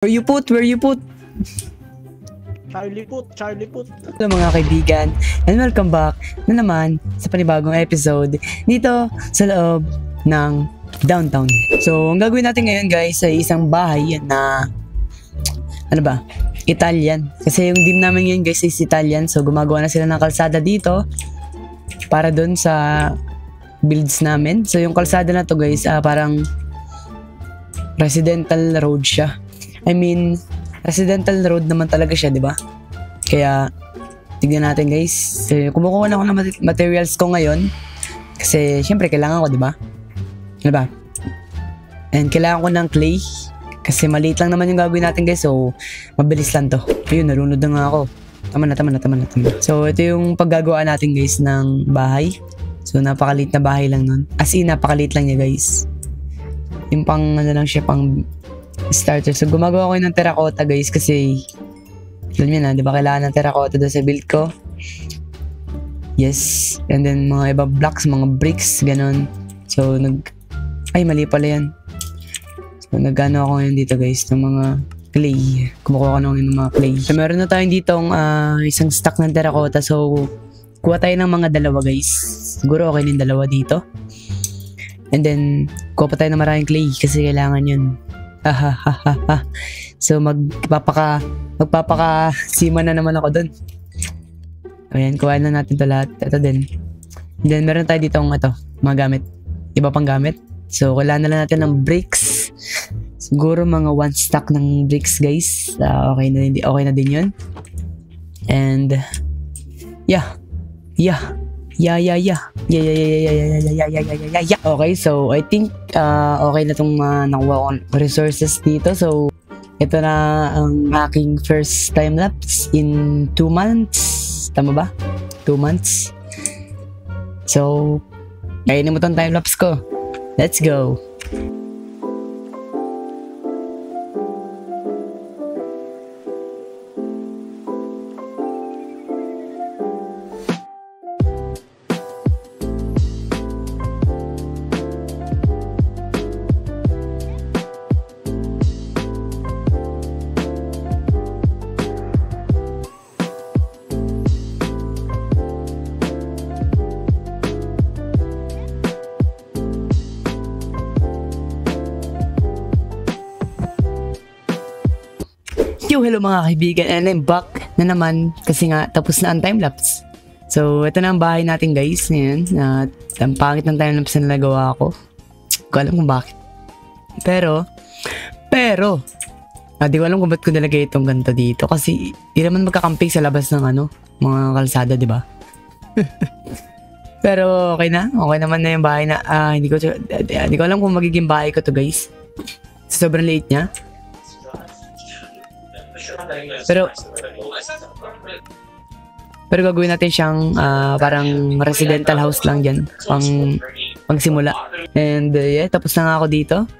Where you put? Charlie put. Hello mga kaibigan, and welcome back na naman sa panibagong episode dito sa loob ng downtown. So, ang gagawin natin ngayon guys ay isang bahay na, Italian. Kasi yung team namin ngayon guys is Italian, so gumagawa na sila ng kalsada dito para doon sa builds namin. So, yung kalsada na to guys, parang residential road siya. Residential road naman talaga siya, di ba? Kaya, tignan natin guys. Kumukuha na ako ng materials ko ngayon. Kasi, syempre, kailangan ko, di ba? Di ba? And kailangan ko ng clay. Kasi maliit lang naman yung gagawin natin guys. So, mabilis lang to. Ayun, narunod na nga ako. Tama na. So, ito yung paggagawa natin guys ng bahay. So, napakaliit na bahay lang nun. As in, napakaliit lang niya guys. Yung pang, lang siya, pang starter. So, gumagawa ko ng terracotta guys kasi alam nyo na, di ba kailangan ng terracotta doon sa build ko? Yes. And then, mga iba blocks, mga bricks, ganon. So, ay, mali pala yan. So, nagano ako ngayon dito guys ng mga clay. Kumukuha ko ng mga clay. So, meron na tayong ditong isang stack ng terracotta. So, kuha tayo ng mga dalawa guys. Siguro okay din dalawa dito. And then, kuha pa tayo ng maraming clay kasi kailangan yun. So magpapaka-sima na naman ako dun. Ayan, kuhain na natin to lahat. Ito din. And then meron tayo dito mga gamit. Iba pang gamit. So kailangan na lang natin ng bricks. Siguro mga 1 stack ng bricks guys. Okay na din yun. And yeah. Okay, so I think okay na tong nakuha kong resources dito. So ito na ang aking first time lapse in 2 months. Tama ba? 2 months. So kainin mo tong time lapse ko. Let's go. Hello mga kaibigan, and I'm back na naman kasi nga tapos na ang timelapse. So ito na ang bahay natin guys ngayon. Ang pangit ng timelapse na nagawa ko. Hindi ko alam kung bakit. Pero di ko alam kung ba't ko nilagay itong ganito dito kasi di naman magkakamping sa labas ng mga kalsada, di ba? Pero okay naman na yung bahay na hindi ko alam kung magiging bahay ko to guys. Sobrang liit niya. Pero gagawin natin siyang parang residential house lang dyan pang simula. And yeah, tapos na nga ako dito.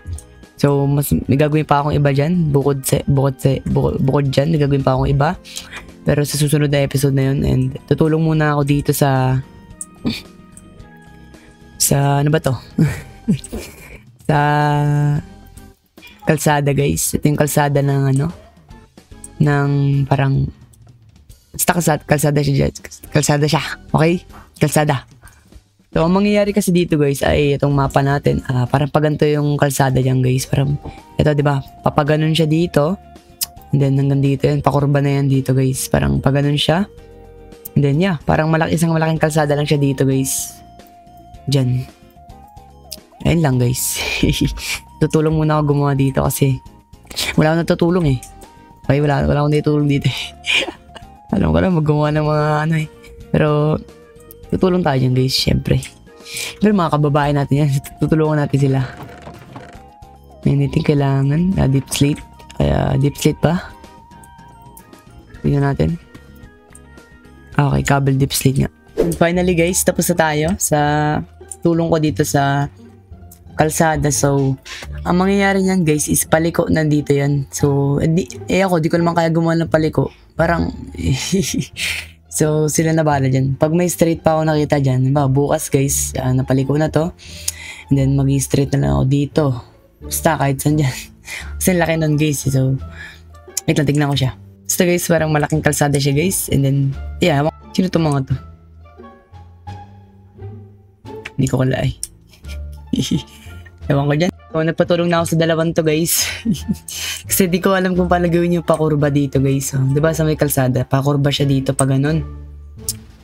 So may gagawin pa akong iba dyan bukod dyan, may gagawin pa akong iba. Pero sa susunod na episode na yun, and tutulong muna ako dito sa ano ba to? Sa kalsada guys. Ito yung kalsada ng ng parang basta kalsada siya. Okay? Kalsada. So, ang mangyayari kasi dito guys ay itong mapa natin. Parang paganto yung kalsada dyan guys. Parang, ito diba? Papaganon siya dito. And then hanggang dito yan. Pakurba na yan dito guys. Parang paganon siya. And then yeah. Parang isang malaking kalsada lang siya dito guys. Dyan. Ayun lang guys. Tutulong muna ako gumawa dito kasi wala akong natutulong eh. Okay, wala akong natutulong dito. Alam ko lang maggumawa ng mga Pero tutulong tayo dyan guys, syempre. Pero mga kababae natin yan, tutulungan natin sila. Anything kailangan, deep slate. Kaya deep slate pa. Tingnan natin. Okay, cable deep slate nga. And finally guys, tapos na tayo sa tulong ko dito sa kalsada. So, ang mangyayari niyan guys is paliko nandito yan. So, di ko naman kaya gumawa ng paliko. Parang, so, sila na bala dyan. Pag may straight pa ako nakita dyan, bukas guys, napaliko na to. And then, mag-straight na lang ako dito. Basta, kahit saan dyan. Kasi laki nun guys. So, wait lang, tignan ko siya. So guys, parang malaking kalsada siya guys. And then, yeah, sino itong mga to? Hindi ko kalay. Ewan ko dyan. So, nagpatulong na ako sa dalawang to guys. Kasi di ko alam kung paano gawin yung pakurba dito guys. So, diba sa may kalsada, pakurba siya dito pag ganun.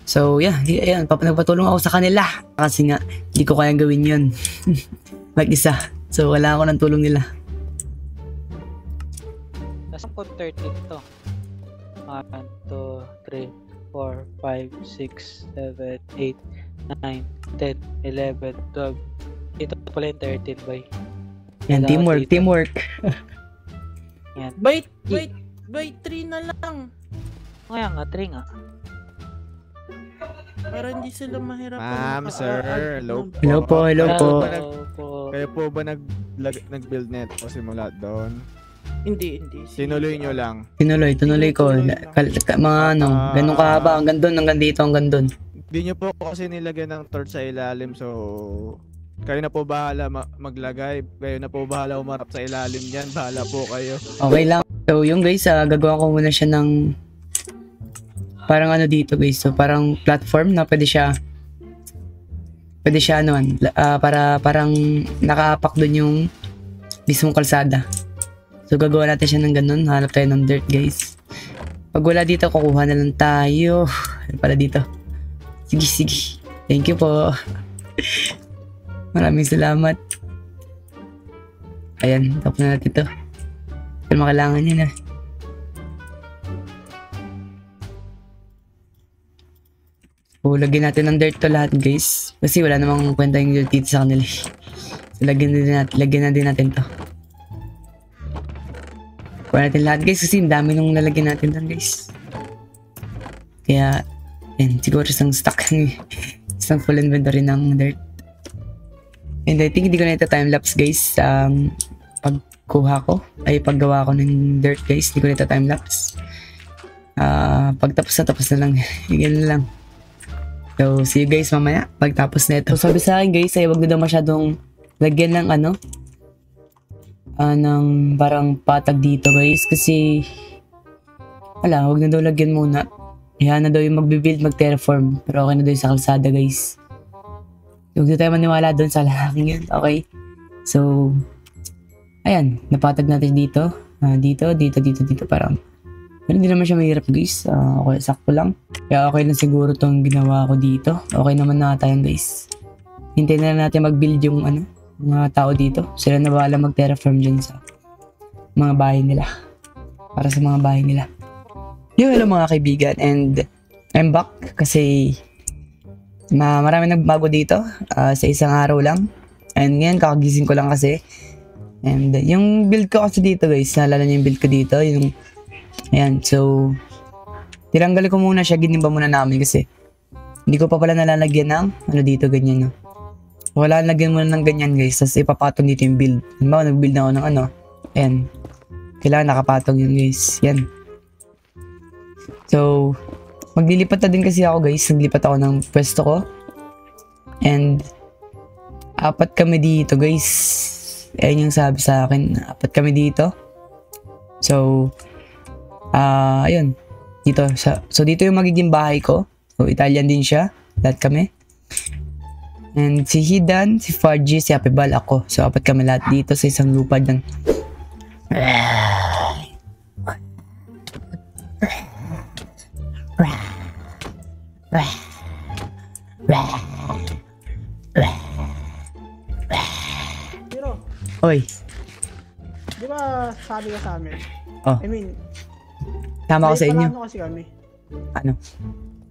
So yeah, ayan, nagpatulong ako sa kanila. Kasi nga, di ko kayang gawin yun. Mag-isa. So wala ako ng tulong nila. Nasa po 13 to. 1, 2, 3, 4, 5, 6, 7, 8, 9, 10, 11, 12. Ito pala yung 13 boy. Yan, teamwork. Yan. Bait, 3 na lang. Kaya nga, 3 nga. Para hindi sila mahirap. Ma'am, sir, hello po. Hello po, hello po. Kayo po ba nag-build net o simula doon? Hindi. Tinuloy nyo lang. Tinuloy ko. Mga ano, ganun kahaba, hanggang doon, hanggang dito, hanggang doon. Hindi nyo po kasi nilagyan ng torch sa ilalim, so kayo na po bahala maglagay. Kayo na po bahala umarap sa ilalim yan. Bahala po kayo. Okay lang. So yung guys, gagawa ko muna siya ng parang ano dito guys. So parang platform na pwede siya ano, para parang nakaapak doon yung mismong kalsada. So gagawa natin siya ng ganun. Hanap tayo ng dirt guys. Pag wala dito, kukuha na lang tayo. Para dito. Sige. Thank you po. Maraming salamat. Ayan, tapos na natin ito. Pero makailangan yun na. So, lagyan natin ng dirt to lahat guys. Kasi wala namang kwenta yung dirt dito sa kanila. So, lagyan na din natin to. Kuha natin lahat guys kasi ang dami nung lalagyan natin doon guys. Kaya, yan, siguro isang stock isang full inventory ng dirt. And I think hindi ko na ito timelapse guys. Pagkuha ko, ay paggawa ko ng dirt guys, hindi ko na ito timelapse. Pagtapos na lang. Ganun lang. So, see you guys mamaya pagtapos na ito. So, sabi sa akin guys, ay wag na daw masyadong lagyan ng ano, ng parang patag dito guys. Kasi, wala, wag na daw lagyan muna. Yan na daw yung magbibuild, mag-terraform. Pero okay na daw yung sa kalsada guys. Huwag na tayo maniwala doon sa lalaking yun. Okay? So, ayan. Napatag natin dito. Dito. Parang, pero hindi naman siya mahirap guys. Okay, sakto lang. Kaya okay lang siguro tong ginawa ko dito. Okay naman na tayo guys. Hintayin na natin mag-build yung mga tao dito. Sila na bahala mag-terraform dyan sa mga bahay nila. Para sa mga bahay nila. Yo, hello mga kaibigan. And I'm back kasi marami nagbago dito sa isang araw lang. And ngayon kakagising ko lang kasi. And yung build ko kasi dito guys, naalala niyo yung build ko dito, yung ayan, so tinanggal ko muna siya, ginimba muna namin kasi hindi ko pa pala nalalagyan ng ano dito, ganyan no. Wala, lagyan muna ng ganyan guys, tapos ipapatong dito yung build. Halimbawa nag-build na ako ng ano, ayan, kailangan nakapatong yun guys, yan. So maglilipat na din kasi ako guys, naglipat ako ng pwesto ko. And 4 kami dito guys. Ayun yung sabi sa akin, 4 kami dito. So, ayun. Dito. So, dito yung magiging bahay ko. So, Italian din siya. Lahat kami. And si Hidan, si Farji, si Apebal, ako. So, 4 kami lahat dito sa isang lupa dyan. Pero, Oy. di ba sabi ka sa amin? Oh. I mean, Tama ko sa inyo. Plano kasi kami. Ano?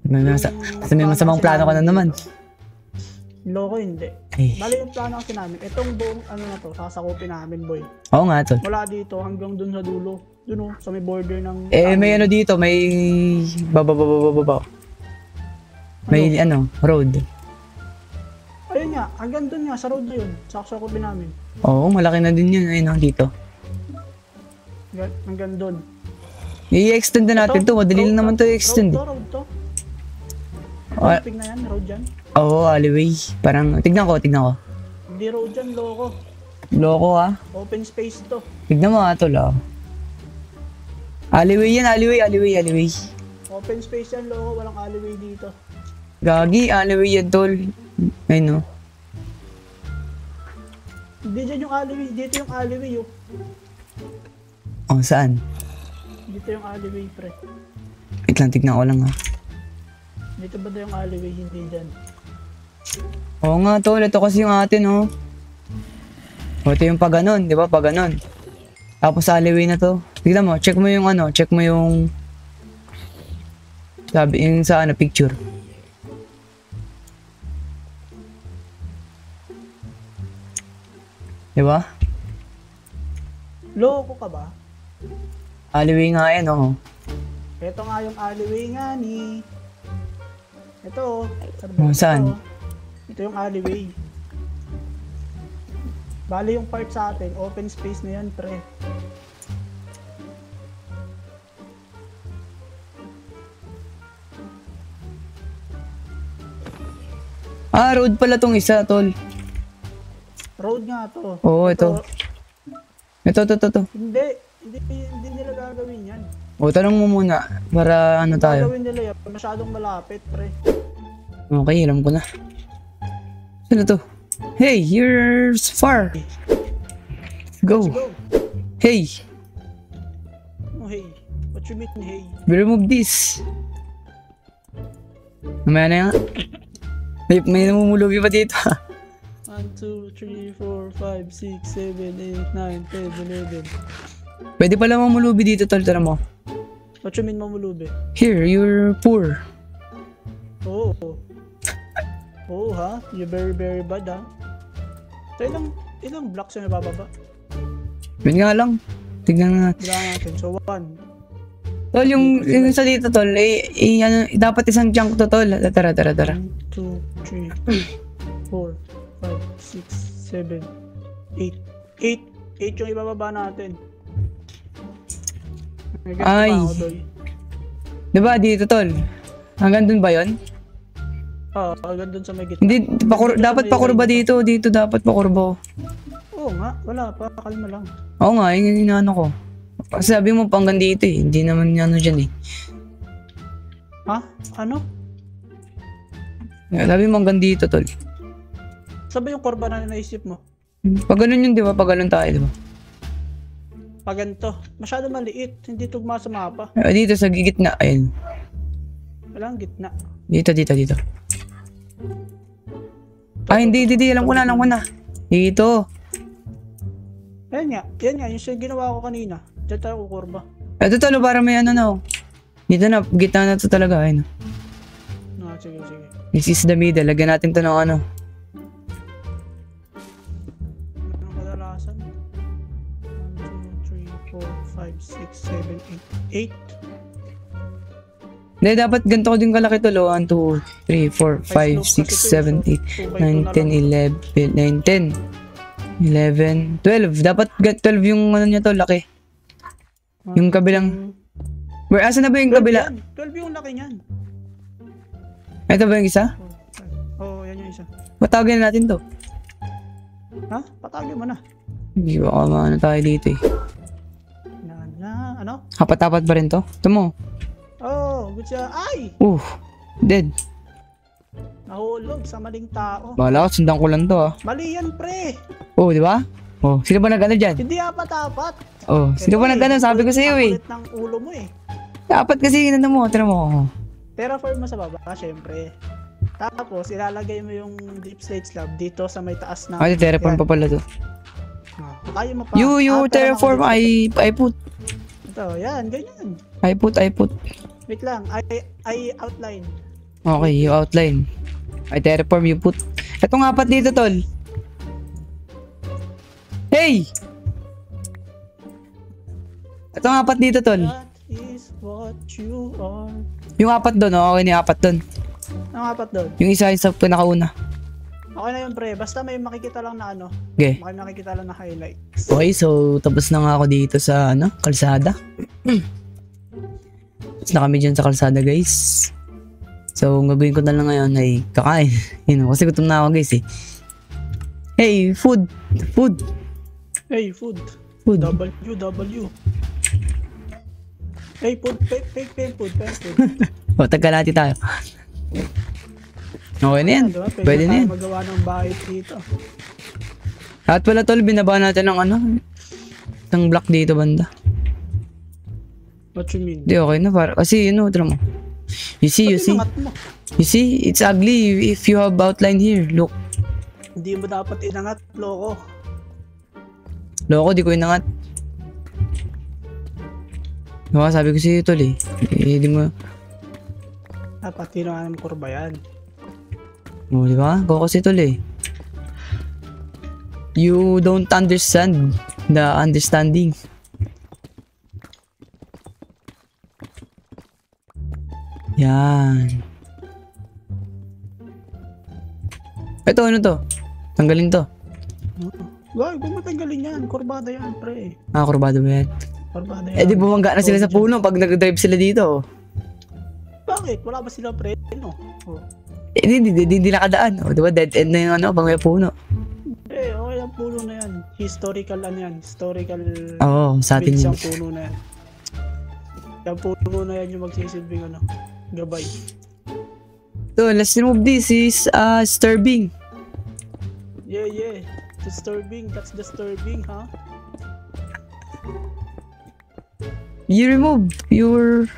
May masamang plano ka na naman. Loko hindi. Ay. Bali yung plano kasi namin, itong buong ano na to, sasakupin namin boy. Oo nga, tol. Mula dito hanggang dun sa dulo. Dun o, sa may border ng... May ano dito, may baba. May road. Ayun nga, hanggang dun nga, sa road na yun. Sasakupin namin. Oo, malaki na din yun. Ayun dito. Hanggang dun. I-extend na natin to. Madali lang naman to i-extend. Road to. Ah. Pig na yan, road dyan. Oo, alleyway. Parang, tignan ko. Hindi road dyan, loko. Loko ah. Open space to. Tignan mo ah, tol ah. Alleyway yan, alleyway. Open space yan, loko. Walang alleyway dito. Gagi, alleyway yan, tol. Ay no. Hindi dyan yung alleyway. Dito yung alleyway, oh. Oh, saan? Dito yung alleyway, pre. Wait lang, tignan ko lang ah. Dito ba yung alleyway? Hindi dyan. Oo nga, tol. Ito kasi yung atin, oh. O, ito yung pag ganon, di ba? Pag ganon. Tapos alleyway na to. Tignan mo, check mo yung ano, check mo yung sabi yung sa ano, picture. Di ba? Loko ka ba? Alleyway nga yan, oh. Ito nga yung alleyway nga ni... Ito, Oh, saan? Ito yung alleyway. Bali yung part sa atin, open space na yan, pre. Ah, road pala tong isa, tol. Road nga to. Oo, ito. Ito. Hindi nila gagawin yan. O, tanong mo muna para ano tayo. Gagawin nila yan, masyadong malapit, pre. Okay, alam ko na. Saan na to? Hey, you're far. Go. Let's go. Hey, Oh, hey. What you mean, hey? remove this. Mamaya na yan. May namumulubi pa dito. 1, 2, 3, 4, 5, 6, 7, 8, 9, 10, 11. Pwede pala mamulubi dito, tol. Tara mo. What you mean, mamulubi? Here, you're poor. Oo. Oo, ha? You're very, very bad, ha? So, ilang blocks yung nabababa? Yun nga lang. Tignan nga. Bilangan natin. So, 1. Tol, yung sa dito, tol, ano, dapat isang chunk to, tol. Tara. 1, 2, 3, 4, 5, 6, 7, 8. 8 yung ibababa natin. May ganito Ay. pa ako, Doy. Diba, dito, tol? Hanggang dun ba yun? Oo, agad dun sa may gitna. Hindi, dapat pakurba dito. Dito dapat pakurba. Oo nga, wala pa. Kalma lang. Oo nga, yung inaano ko. Kasi sabi mo panggang dito eh. Hindi naman ano dyan eh. Ha? Ano? Sabi mo hanggang dito, tol. Sabi yung korba na naisip mo? Pag ganun yun, di ba? Pag ganun tayo, di ba? Pag ganito. Masyado maliit. Hindi tugma sa mapa. Dito sa gitna. Ayun. Walang gitna. Dito. Ay, hindi. Alam ko na. Dito. Yan nga. Yung ginawa ko kanina. Diyan tayo kukurba. Ito, tol, para may ano na. Dito na, gitna na to talaga. Ayun. Sige. This is the middle. Lagyan natin to ng ano. Anong kadalasan? 1, 2, 3, 4, 5, 6, 7, 8. 8? Hindi, dapat ganito ko din kalaki to. 1, 2, 3, 4, 5, 6, 7, 8, 9, 10, 11, 11, 12. Dapat 12 yung ano niya to, laki. Yung kabilang. Where, asa na ba yung kabila? 12 yung laki niyan. Ito ba yung isa? Oo, yan yung isa. Patagin na natin to. Ha? Patagin mo na. Hindi ba ano tayo dito eh. Ano? Kapat-tapat ba rin to? Ito mo. Oh, good siya. Ay! Dead. Nahulog sa maling tao. Bahala ko, sundan ko lang to ah. Mali yan, pre. Di ba? Sino ba nag-ano dyan? Hindi apat-apat. Sino ba nag-ano? Sabi ko sa'yo eh. Kulit ng ulo mo eh. Dapat kasi ano mo, tira mo. Terraform mo sa baba, syempre. Tapos, ilalagay mo yung deep slate slab dito sa may taas na... Terraform pa pala to. Kaya mo pa. You terraform, I put. Ito, yan, ganyan. I put. Wait lang, I outline. Okay, you outline. I terraform, you put. Itong apat dito, tol. Hey! Itong apat dito, tol. That is what you are. Yung apat doon, okay na yung apat doon. Ang apat doon. Yung isa sa pinakauna. Okay na yun, pre. Basta may makikita lang na ano. Okay. May makikita lang na highlights. Okay, so tapos na nga ako dito sa kalsada. Tapos na kami dyan sa kalsada, guys. So, ang gagawin ko na lang ngayon ay kakain. Kasi gutom na ako, guys eh. Hey, food. Hey, food. Food. W. Hey, food. Food. O, tagkalati tayo. Okay na yan. Diba? Pwede na yan. Magawa ng bahay dito. At pala tol, binaba natin ng ano, ng block dito banda. What you mean? Di okay na para, kasi yun o, tira mo. You see, Inangat mo. you see, it's ugly if you have outline here. Look, Hindi mo dapat inangat, loko. loko, di ko inangat. Diba, sabi ko sa'yo tol eh. Di mo, Dapat tinangan ng kurba yan. oh, di ba? Ko kasi tol eh. You don't understand the understanding. Yan. Ito, ano to? Tanggalin to. Wag mo tanggalin yan. Kurbada yan, pre. Kurbado ba yan? Kurbada yan. Eh di bumangga na sila sa puno pag nag-drive sila dito. Bakit? Wala ba sila pre? No? Oh. Eh di nakadaan. O diba dead end na yung ano pag may puno. Okay ang puno na yan. Historical ano yan. Historical Oo, sa atin builds yun. ang puno na yan. Yung puno na yan yung magsisilbing ano. Gabay. So let's remove this is disturbing. Yeah. Disturbing. That's disturbing, huh? You remove your...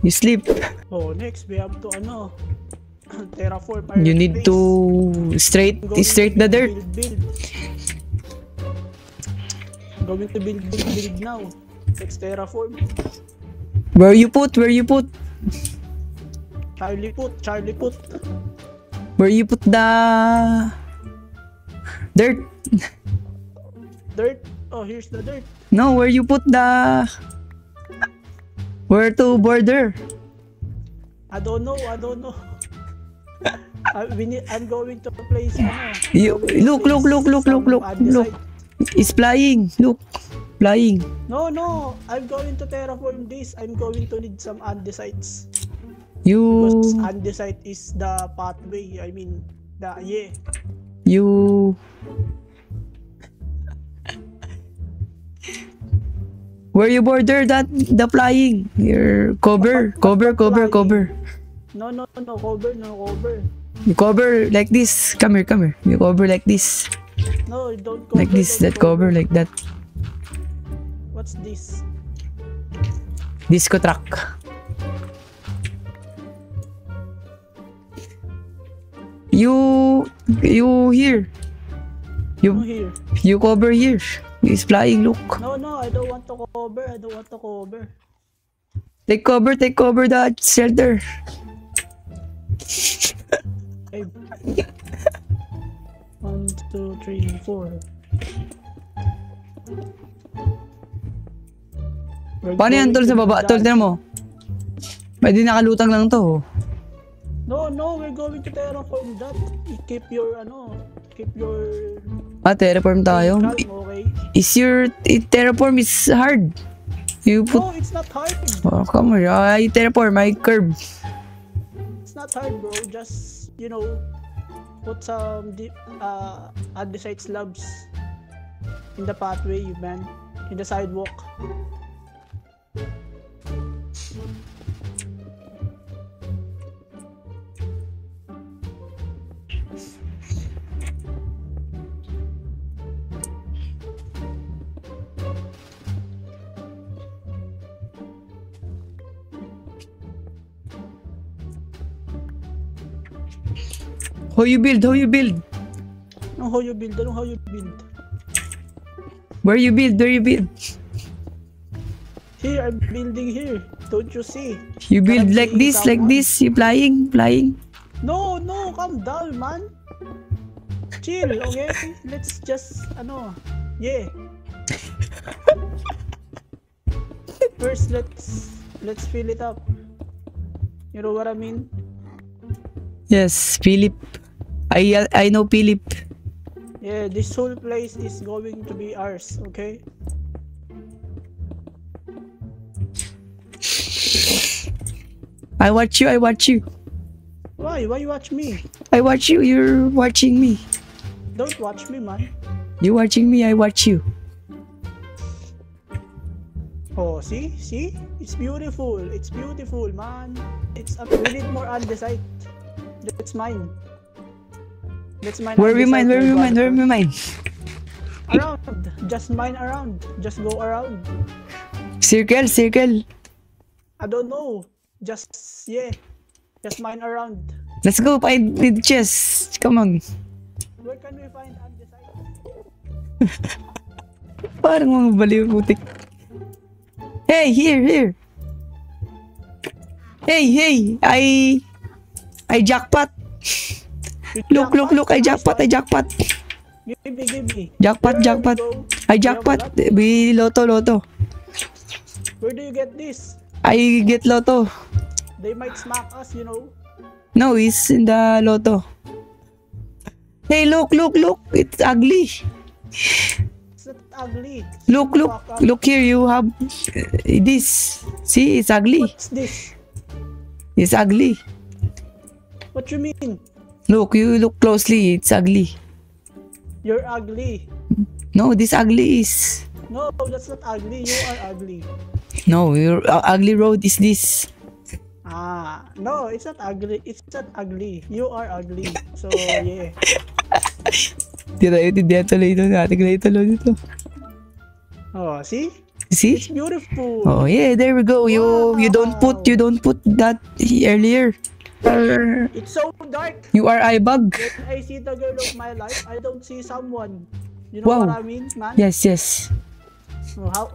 You sleep. Oh, next we have to ano. Terraform our You need place. to straight the dirt. Build. Going to build now. Next terraform. Where you put? Charlie put. Where you put the dirt? Dirt. Oh, here's the dirt. No, where you put the... Where to border? I don't know. I'm going to place ano. You, look. Andesite. It's flying. Look. Flying. No. I'm going to terraform this. I'm going to need some andesites. You... Because andesite is the pathway. I mean, You... Where you border that the flying? Your cover. No, cover. You cover like this. Come here. You cover like this. No, don't cover. Like this. don't That cover like that. What's this? Disco track. You here. No, here. You cover here. It's flying. Look. No, I don't want to cover. Take cover the shelter. Hey. 1, 2, 3, 4. Paano yan tol sa baba? Tol, tinan mo. Pwede nakalutang lang to. No, we're going to terraform that. Keep your Terraform tayo. calm, okay? Is your terraform is hard. You put... No, it's not hard. Oh, come on. I terraform. I curve. It's not hard, bro. Just, put some andesite slabs in the pathway, man. In the sidewalk. How you build? How you build? Where you build? Here, I'm building here. Don't you see? You build Can't like see this, someone. You flying. No, calm down, man. Chill, okay? Let's just, yeah. First, let's fill it up. You know what I mean? Yes, Philip. I know Philip. Yeah, this whole place is going to be ours, okay? I watch you. Why? Why you watch me? I watch you. You're watching me. Don't watch me, man. You watching me, I watch you. Oh, see? It's beautiful. It's beautiful, man. We need more andesite. That's mine. Where we mine? Around. Just mine around. Just go around. Circle. I don't know. Just mine around. Let's go find the chest. Come on. Where can we find andesite? Parang mga baliw putik. Hey, here. Hey, I jackpot. Look, I jackpot. Give me. Jackpot. I jackpot. We lotto. Where do you get this? I get lotto. They might smack us, you know. No, it's in the lotto. Hey, look. It's ugly. It's not ugly. Look here. You have this. See, it's ugly. What's this? It's ugly. What you mean? Look, you look closely. It's ugly. You're ugly. No, this ugly is. No, that's not ugly. You are ugly. No, your ugly road is this. No, it's not ugly. It's not ugly. You are ugly. So, yeah. Hindi tuloy ito. Natin dito. Oh, see? See? It's beautiful. Oh, yeah, there we go. You don't put that earlier. It's so dark. You are iBug. When I see the girl of my life, I don't see someone. You know Wow. what I mean, man? Yes.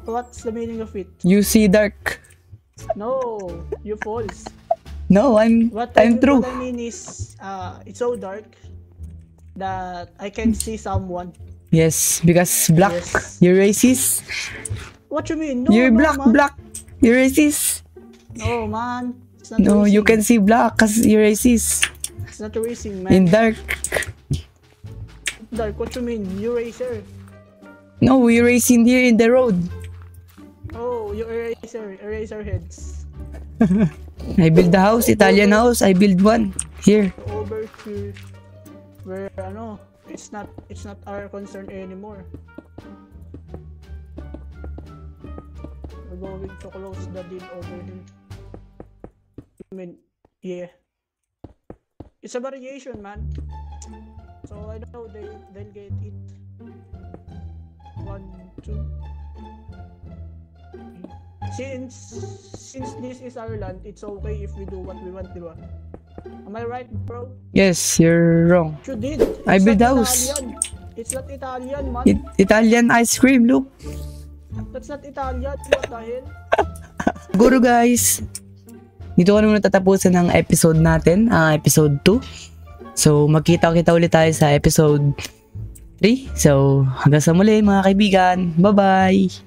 What's the meaning of it? You see dark. No, you false. No, I'm true. What I mean is, it's so dark that I can see someone. Yes, because black. Yes. You're racist. What you mean? No, You're no, black. man. You're racist. No, man. It's not No, racing. you can see black because you're racist. It's not racing, man. In dark. Dark, what you mean? You racer. No, we're racing here in the road. Oh, you eraser heads. I build the house, Italian house. I build one here. Over to where it's not our concern anymore. We're going to close the deal over here. I mean, yeah. It's a variation, man. So I know they'll get it. 1, 2. Since this is our land, it's okay if we do what we want, diba? Am I right, bro? Yes, you're wrong. You did. I It's build not house. Italian. It's not Italian, man. Italian ice cream, look. That's not Italian. What the hell? Siguro guys, dito ko naman tatapusin ng episode natin, episode 2. So magkita-kita ulit tayo sa episode 3. So hanggang sa muli mga kaibigan. Bye-bye!